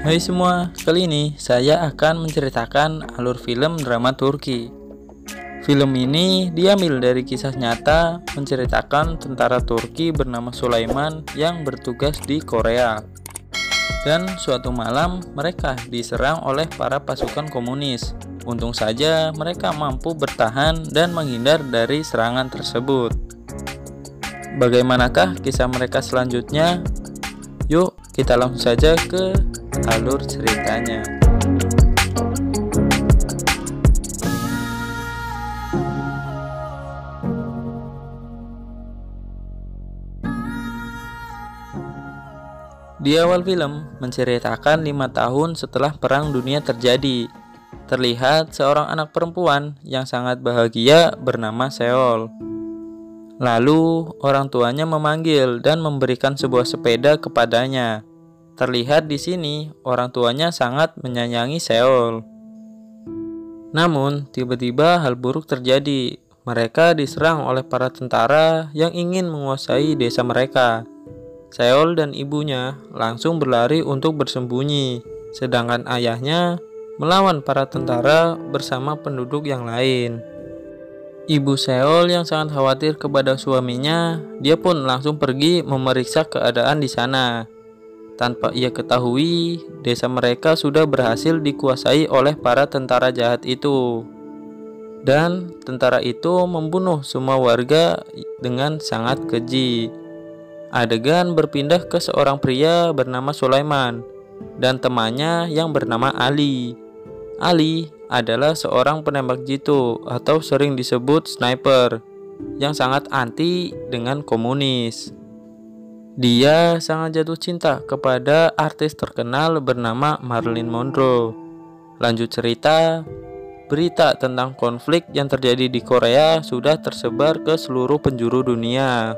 Hai semua, kali ini saya akan menceritakan alur film drama Turki. Film ini diambil dari kisah nyata menceritakan tentara Turki bernama Sulaiman yang bertugas di Korea. Dan suatu malam mereka diserang oleh para pasukan komunis. Untung saja mereka mampu bertahan dan menghindar dari serangan tersebut. Bagaimanakah kisah mereka selanjutnya? Yuk kita langsung saja ke alur ceritanya. Di awal film menceritakan 5 tahun setelah Perang Dunia terjadi. Terlihat seorang anak perempuan yang sangat bahagia bernama Seol. Lalu orang tuanya memanggil dan memberikan sebuah sepeda kepadanya. Terlihat di sini orang tuanya sangat menyayangi Seol. Namun tiba-tiba hal buruk terjadi. Mereka diserang oleh para tentara yang ingin menguasai desa mereka. Seol dan ibunya langsung berlari untuk bersembunyi, sedangkan ayahnya melawan para tentara bersama penduduk yang lain. Ibu Seol yang sangat khawatir kepada suaminya, dia pun langsung pergi memeriksa keadaan di sana. Tanpa ia ketahui, desa mereka sudah berhasil dikuasai oleh para tentara jahat itu. Dan tentara itu membunuh semua warga dengan sangat keji. Adegan berpindah ke seorang pria bernama Sulaiman dan temannya yang bernama Ali. Ali adalah seorang penembak jitu atau sering disebut sniper yang sangat anti dengan komunis. Dia sangat jatuh cinta kepada artis terkenal bernama Marilyn Monroe. Lanjut cerita, berita tentang konflik yang terjadi di Korea sudah tersebar ke seluruh penjuru dunia.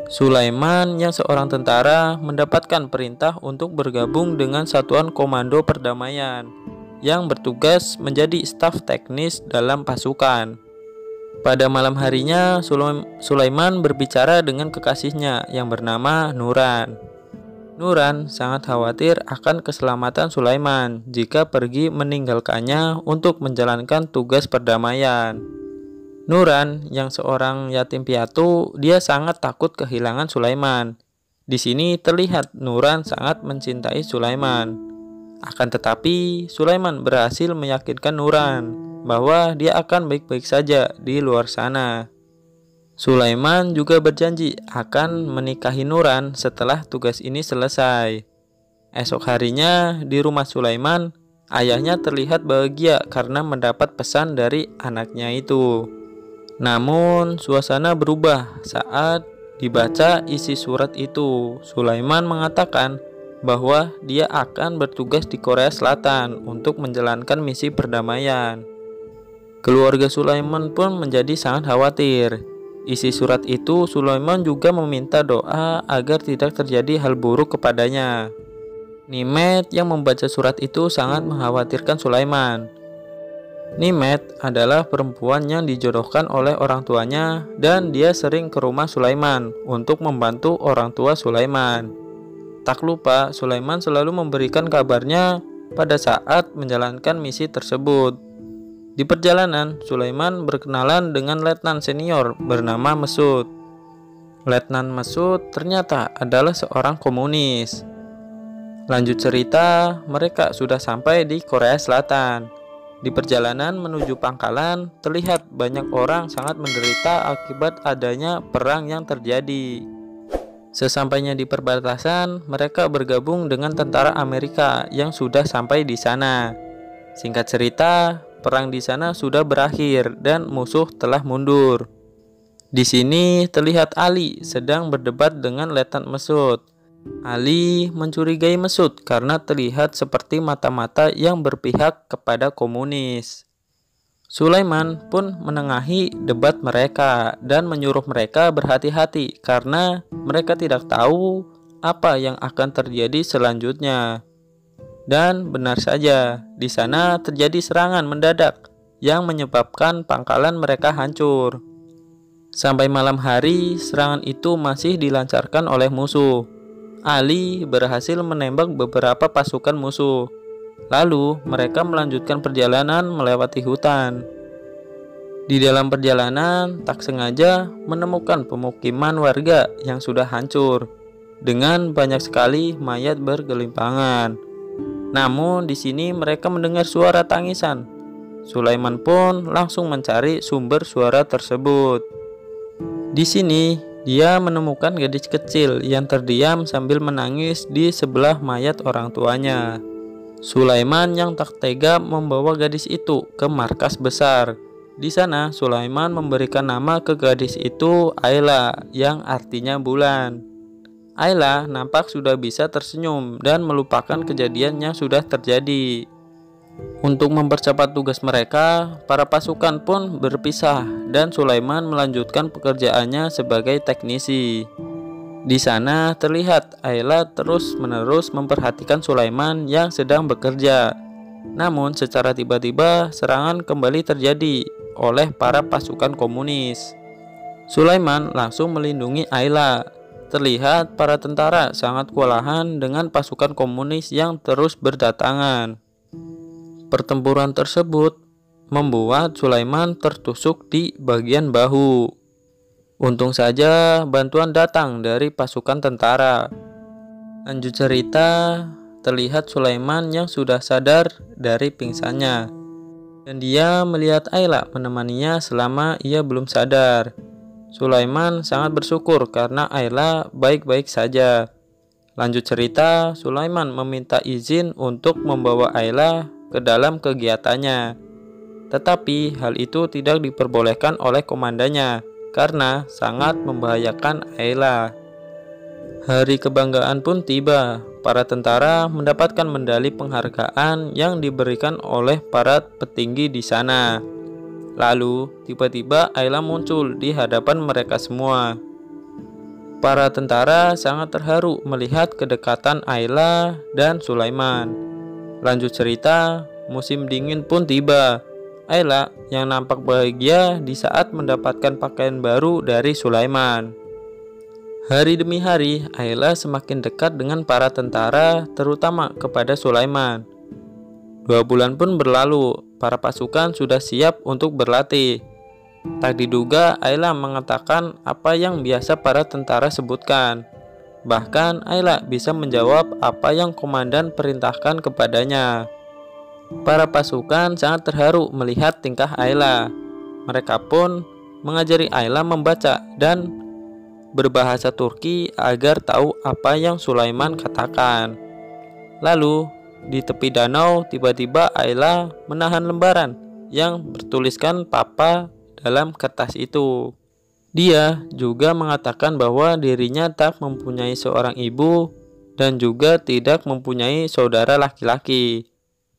Sulaiman yang seorang tentara mendapatkan perintah untuk bergabung dengan Satuan Komando Perdamaian yang bertugas menjadi staf teknis dalam pasukan. Pada malam harinya, Sulaiman berbicara dengan kekasihnya yang bernama Nuran. Nuran sangat khawatir akan keselamatan Sulaiman jika pergi meninggalkannya untuk menjalankan tugas perdamaian. Nuran yang seorang yatim piatu, dia sangat takut kehilangan Sulaiman. Di sini terlihat Nuran sangat mencintai Sulaiman. Akan tetapi, Sulaiman berhasil meyakinkan Nuran bahwa dia akan baik-baik saja di luar sana. Sulaiman juga berjanji akan menikahi Nuran setelah tugas ini selesai. Esok harinya di rumah Sulaiman, ayahnya terlihat bahagia karena mendapat pesan dari anaknya itu. Namun, suasana berubah saat dibaca isi surat itu. Sulaiman mengatakan bahwa dia akan bertugas di Korea Selatan untuk menjalankan misi perdamaian. Keluarga Sulaiman pun menjadi sangat khawatir. Isi surat itu Sulaiman juga meminta doa agar tidak terjadi hal buruk kepadanya. Nimet yang membaca surat itu sangat mengkhawatirkan Sulaiman. Nimet adalah perempuan yang dijodohkan oleh orang tuanya dan dia sering ke rumah Sulaiman untuk membantu orang tua Sulaiman. Tak lupa, Sulaiman selalu memberikan kabarnya pada saat menjalankan misi tersebut. Di perjalanan, Sulaiman berkenalan dengan letnan senior bernama Mesut. Letnan Mesut ternyata adalah seorang komunis. Lanjut cerita, mereka sudah sampai di Korea Selatan. Di perjalanan menuju pangkalan, terlihat banyak orang sangat menderita akibat adanya perang yang terjadi. Sesampainya di perbatasan, mereka bergabung dengan tentara Amerika yang sudah sampai di sana. Singkat cerita, perang di sana sudah berakhir dan musuh telah mundur. Di sini terlihat Ali sedang berdebat dengan Letnan Mesut. Ali mencurigai Mesut karena terlihat seperti mata-mata yang berpihak kepada komunis. Sulaiman pun menengahi debat mereka dan menyuruh mereka berhati-hati karena mereka tidak tahu apa yang akan terjadi selanjutnya. Dan benar saja, di sana terjadi serangan mendadak yang menyebabkan pangkalan mereka hancur. Sampai malam hari, serangan itu masih dilancarkan oleh musuh. Ali berhasil menembak beberapa pasukan musuh. Lalu mereka melanjutkan perjalanan melewati hutan. Di dalam perjalanan, tak sengaja menemukan pemukiman warga yang sudah hancur, dengan banyak sekali mayat bergelimpangan. Namun di sini mereka mendengar suara tangisan. Sulaiman pun langsung mencari sumber suara tersebut. Di sini dia menemukan gadis kecil yang terdiam sambil menangis di sebelah mayat orang tuanya. Sulaiman yang tak tega membawa gadis itu ke markas besar. Di sana Sulaiman memberikan nama ke gadis itu Ayla, yang artinya bulan. Ayla nampak sudah bisa tersenyum dan melupakan kejadian yang sudah terjadi. Untuk mempercepat tugas mereka, para pasukan pun berpisah dan Sulaiman melanjutkan pekerjaannya sebagai teknisi. Di sana terlihat Ayla terus-menerus memperhatikan Sulaiman yang sedang bekerja. Namun secara tiba-tiba serangan kembali terjadi oleh para pasukan komunis. Sulaiman langsung melindungi Ayla. Terlihat para tentara sangat kewalahan dengan pasukan komunis yang terus berdatangan. Pertempuran tersebut membuat Sulaiman tertusuk di bagian bahu. Untung saja bantuan datang dari pasukan tentara. Lanjut cerita, terlihat Sulaiman yang sudah sadar dari pingsannya. Dan dia melihat Ayla menemaninya selama ia belum sadar. Sulaiman sangat bersyukur karena Ayla baik-baik saja. Lanjut cerita, Sulaiman meminta izin untuk membawa Ayla ke dalam kegiatannya. Tetapi hal itu tidak diperbolehkan oleh komandannya karena sangat membahayakan Ayla. Hari kebanggaan pun tiba. Para tentara mendapatkan medali penghargaan yang diberikan oleh para petinggi di sana. Lalu tiba-tiba Ayla muncul di hadapan mereka semua. Para tentara sangat terharu melihat kedekatan Ayla dan Sulaiman. Lanjut cerita, musim dingin pun tiba. Ayla yang nampak bahagia di saat mendapatkan pakaian baru dari Sulaiman. Hari demi hari, Ayla semakin dekat dengan para tentara, terutama kepada Sulaiman. 2 bulan pun berlalu, para pasukan sudah siap untuk berlatih. Tak diduga, Ayla mengatakan apa yang biasa para tentara sebutkan. Bahkan Ayla bisa menjawab apa yang komandan perintahkan kepadanya. Para pasukan sangat terharu melihat tingkah Ayla. Mereka pun mengajari Ayla membaca dan berbahasa Turki agar tahu apa yang Sulaiman katakan. Lalu di tepi danau tiba-tiba Ayla menahan lembaran yang bertuliskan Papa dalam kertas itu. Dia juga mengatakan bahwa dirinya tak mempunyai seorang ibu dan juga tidak mempunyai saudara laki-laki.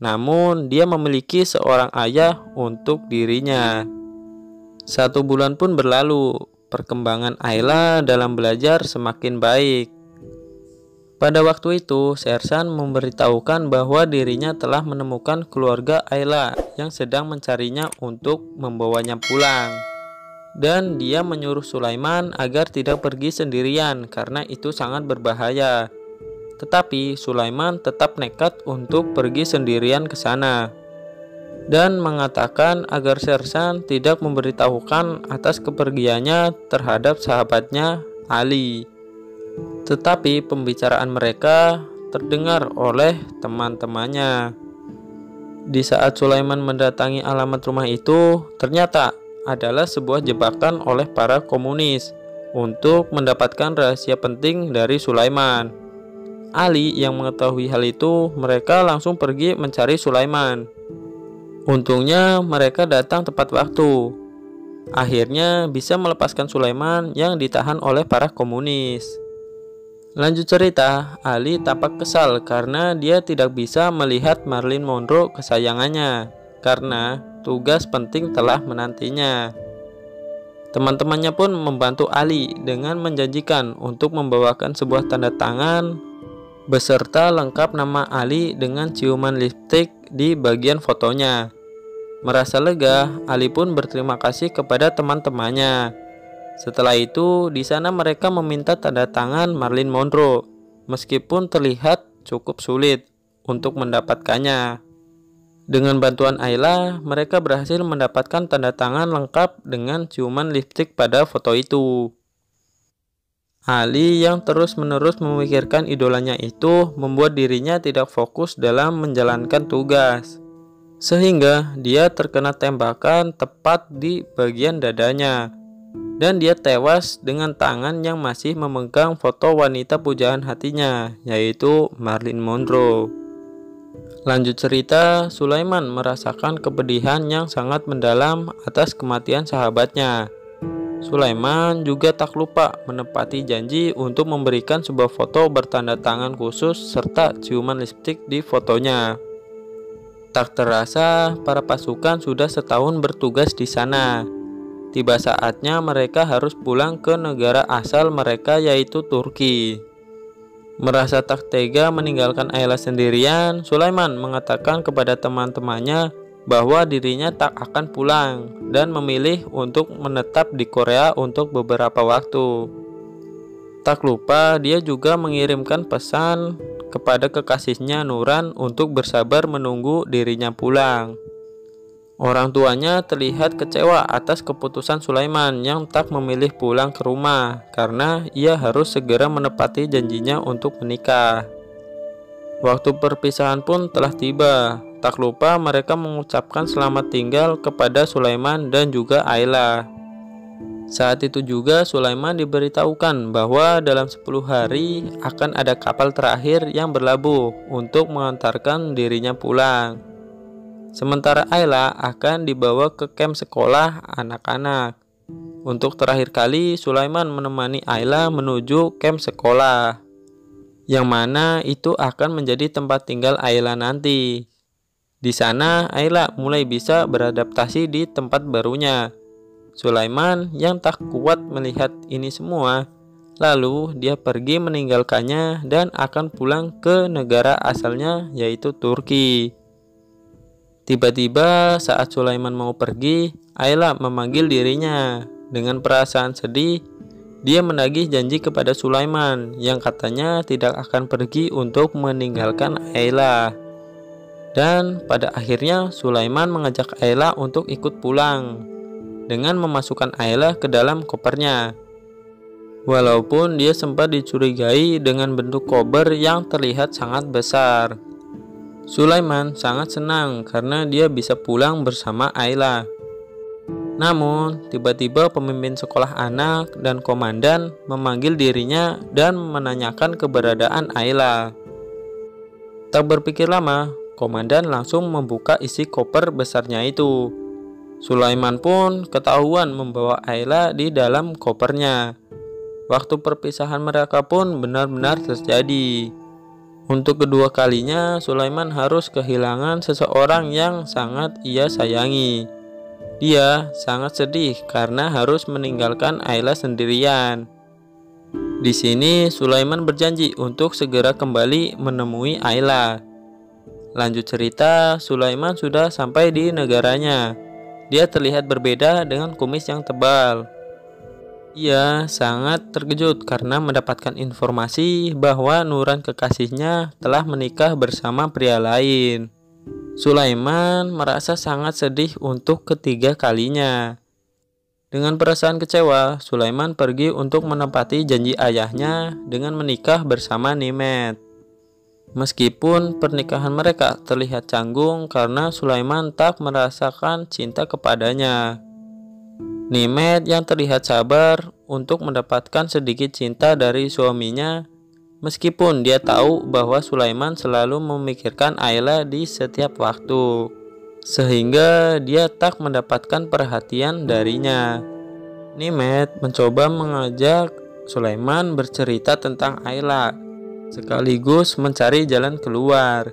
Namun dia memiliki seorang ayah untuk dirinya. 1 bulan pun berlalu. Perkembangan Ayla dalam belajar semakin baik. Pada waktu itu, Sersan memberitahukan bahwa dirinya telah menemukan keluarga Ayla yang sedang mencarinya untuk membawanya pulang. Dan dia menyuruh Sulaiman agar tidak pergi sendirian karena itu sangat berbahaya. Tetapi Sulaiman tetap nekat untuk pergi sendirian ke sana dan mengatakan agar Sersan tidak memberitahukan atas kepergiannya terhadap sahabatnya Ali. Tetapi pembicaraan mereka terdengar oleh teman-temannya. Di saat Sulaiman mendatangi alamat rumah itu, ternyata adalah sebuah jebakan oleh para komunis untuk mendapatkan rahasia penting dari Sulaiman. Ali yang mengetahui hal itu, mereka langsung pergi mencari Sulaiman. Untungnya mereka datang tepat waktu. Akhirnya bisa melepaskan Sulaiman yang ditahan oleh para komunis. Lanjut cerita, Ali tampak kesal karena dia tidak bisa melihat Marilyn Monroe kesayangannya karena tugas penting telah menantinya. Teman-temannya pun membantu Ali dengan menjanjikan untuk membawakan sebuah tanda tangan beserta lengkap nama Ali dengan ciuman lipstik di bagian fotonya. Merasa lega, Ali pun berterima kasih kepada teman-temannya. Setelah itu, di sana mereka meminta tanda tangan Marilyn Monroe. meskipun terlihat cukup sulit untuk mendapatkannya. Dengan bantuan Ayla, mereka berhasil mendapatkan tanda tangan lengkap dengan ciuman lipstik pada foto itu. Ali yang terus-menerus memikirkan idolanya itu membuat dirinya tidak fokus dalam menjalankan tugas, sehingga dia terkena tembakan tepat di bagian dadanya, dan dia tewas dengan tangan yang masih memegang foto wanita pujaan hatinya, yaitu Marilyn Monroe. Lanjut cerita, Sulaiman merasakan kepedihan yang sangat mendalam atas kematian sahabatnya. Sulaiman juga tak lupa menepati janji untuk memberikan sebuah foto bertanda tangan khusus serta ciuman lipstik di fotonya. Tak terasa, para pasukan sudah setahun bertugas di sana. Tiba saatnya mereka harus pulang ke negara asal mereka, yaitu Turki. Merasa tak tega meninggalkan Ayla sendirian, Sulaiman mengatakan kepada teman-temannya bahwa dirinya tak akan pulang dan memilih untuk menetap di Korea untuk beberapa waktu. Tak lupa dia juga mengirimkan pesan kepada kekasihnya Nuran untuk bersabar menunggu dirinya pulang. Orang tuanya terlihat kecewa atas keputusan Sulaiman yang tak memilih pulang ke rumah karena ia harus segera menepati janjinya untuk menikah. Waktu perpisahan pun telah tiba. Tak lupa mereka mengucapkan selamat tinggal kepada Sulaiman dan juga Ayla. Saat itu juga Sulaiman diberitahukan bahwa dalam 10 hari akan ada kapal terakhir yang berlabuh untuk mengantarkan dirinya pulang. Sementara Ayla akan dibawa ke kamp sekolah anak-anak. Untuk terakhir kali, Sulaiman menemani Ayla menuju kamp sekolah, yang mana itu akan menjadi tempat tinggal Ayla nanti. Di sana, Ayla mulai bisa beradaptasi di tempat barunya. Sulaiman yang tak kuat melihat ini semua, lalu dia pergi meninggalkannya dan akan pulang ke negara asalnya, yaitu Turki. Tiba-tiba saat Sulaiman mau pergi, Ayla memanggil dirinya. Dengan perasaan sedih, dia menagih janji kepada Sulaiman yang katanya tidak akan pergi untuk meninggalkan Ayla. Dan pada akhirnya Sulaiman mengajak Ayla untuk ikut pulang dengan memasukkan Ayla ke dalam kopernya. Walaupun dia sempat dicurigai dengan bentuk koper yang terlihat sangat besar, Sulaiman sangat senang karena dia bisa pulang bersama Ayla. Namun, tiba-tiba pemimpin sekolah anak dan komandan memanggil dirinya dan menanyakan keberadaan Ayla. Tak berpikir lama, komandan langsung membuka isi koper besarnya itu. Sulaiman pun ketahuan membawa Ayla di dalam kopernya. Waktu perpisahan mereka pun benar-benar terjadi. Untuk kedua kalinya, Sulaiman harus kehilangan seseorang yang sangat ia sayangi. Dia sangat sedih karena harus meninggalkan Ayla sendirian. Di sini, Sulaiman berjanji untuk segera kembali menemui Ayla. Lanjut cerita, Sulaiman sudah sampai di negaranya. Dia terlihat berbeda dengan kumis yang tebal. Ia sangat terkejut karena mendapatkan informasi bahwa Nuran kekasihnya telah menikah bersama pria lain. Sulaiman merasa sangat sedih untuk ketiga kalinya. Dengan perasaan kecewa, Sulaiman pergi untuk menepati janji ayahnya dengan menikah bersama Nimet. Meskipun pernikahan mereka terlihat canggung karena Sulaiman tak merasakan cinta kepadanya. Nimet yang terlihat sabar untuk mendapatkan sedikit cinta dari suaminya, meskipun dia tahu bahwa Sulaiman selalu memikirkan Ayla di setiap waktu, sehingga dia tak mendapatkan perhatian darinya. Nimet mencoba mengajak Sulaiman bercerita tentang Ayla, sekaligus mencari jalan keluar.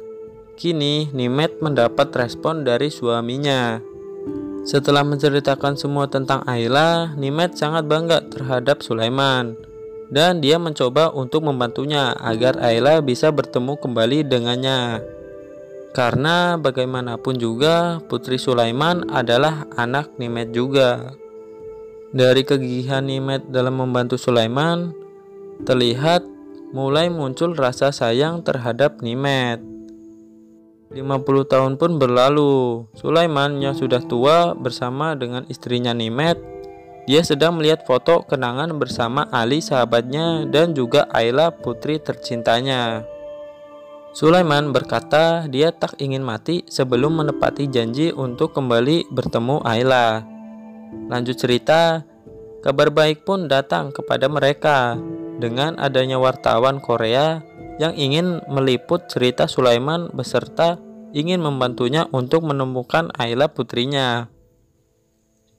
Kini Nimet mendapat respon dari suaminya. Setelah menceritakan semua tentang Ayla, Nimet sangat bangga terhadap Sulaiman, dan dia mencoba untuk membantunya agar Ayla bisa bertemu kembali dengannya. Karena bagaimanapun juga putri Sulaiman adalah anak Nimet juga. Dari kegigihan Nimet dalam membantu Sulaiman, terlihat mulai muncul rasa sayang terhadap Nimet. 50 tahun pun berlalu. Sulaiman yang sudah tua bersama dengan istrinya Nimet, dia sedang melihat foto kenangan bersama Ali sahabatnya dan juga Ayla putri tercintanya. Sulaiman berkata dia tak ingin mati sebelum menepati janji untuk kembali bertemu Ayla. Lanjut cerita, kabar baik pun datang kepada mereka dengan adanya wartawan Korea yang ingin meliput cerita Sulaiman beserta ingin membantunya untuk menemukan Ayla putrinya.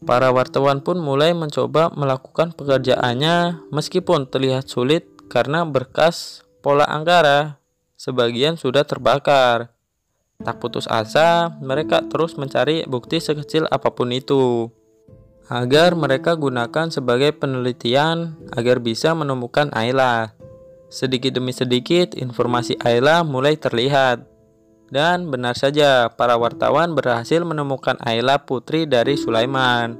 Para wartawan pun mulai mencoba melakukan pekerjaannya meskipun terlihat sulit karena berkas pola angkara sebagian sudah terbakar. Tak putus asa, mereka terus mencari bukti sekecil apapun itu agar mereka gunakan sebagai penelitian agar bisa menemukan Ayla. Sedikit demi sedikit informasi Ayla mulai terlihat. Dan benar saja, para wartawan berhasil menemukan Ayla putri dari Sulaiman.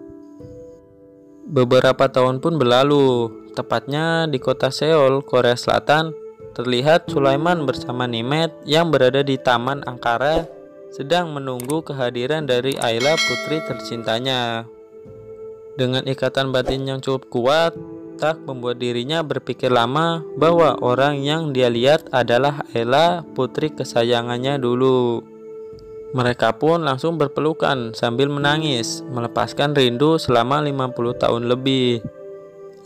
Beberapa tahun pun berlalu, tepatnya di kota Seoul, Korea Selatan. Terlihat Sulaiman bersama Nimet yang berada di Taman Angkara sedang menunggu kehadiran dari Ayla putri tercintanya. Dengan ikatan batin yang cukup kuat, tak membuat dirinya berpikir lama bahwa orang yang dia lihat adalah Ayla putri kesayangannya dulu. Mereka pun langsung berpelukan sambil menangis, melepaskan rindu selama 50 tahun lebih.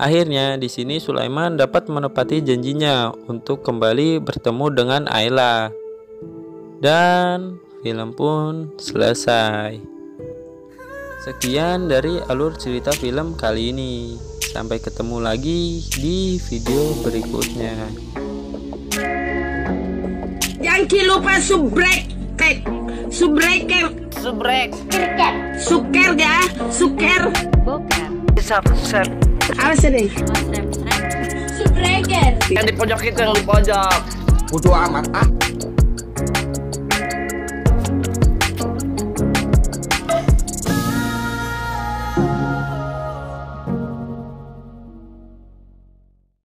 Akhirnya di sini Sulaiman dapat menepati janjinya untuk kembali bertemu dengan Ayla. Dan film pun selesai. Sekian dari alur cerita film kali ini. Sampai ketemu lagi di video berikutnya. Jangan lupa subrek. Suker ya, suker. Bukan. Apa sih? Subscriber. Yang di pojok itu yang di pojok. Bodoh amat ah.